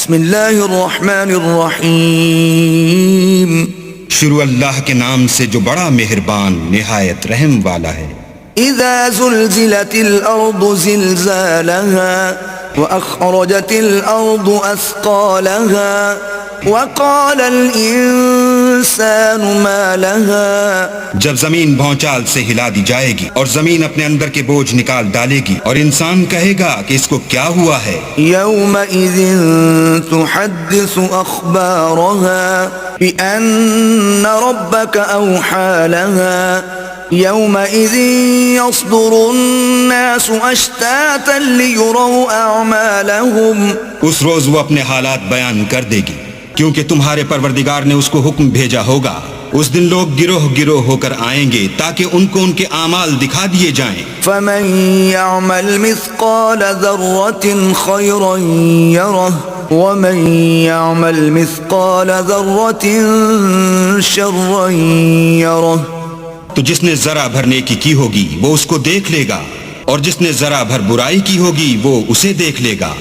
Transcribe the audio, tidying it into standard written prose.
بسم اللہ الرحمن الرحیم. شروع اللہ کے نام سے جو بڑا مہربان نہایت رحم والا ہے. اذا زلزلت الارض زلزالها واخرجت الارض اثقالها وقال الانسان ما لها. جب زمین بھونچال سے ہلا دی جائے گی اور زمین اپنے اندر کے بوجھ نکال ڈالے گی اور انسان کہے گا کہ اس کو کیا ہوا ہے. يومئذ تحدث اخبارها بان ربك اوحى لها يومئذ يصدر الناس اشتاتا ليروا اعمالهم. اس روز وہ اپنے حالات بیان کر دے گی کیونکہ تمہارے پروردگار نے اس کو حکم بھیجا ہوگا. اس دن لوگ گروہ گروہ ہو کر آئیں گے تاکہ ان کو ان کے اعمال دکھا دیے جائیں. فمن يعمل مثقال ذرة خيرا يره ومن يعمل مثقال ذرة شرا يره. تو جس نے ذرا بھر نیکی کی ہوگی وہ اس کو دیکھ لے گا اور جس نے ذرا بھر برائی کی ہوگی وہ اسے دیکھ لے گا.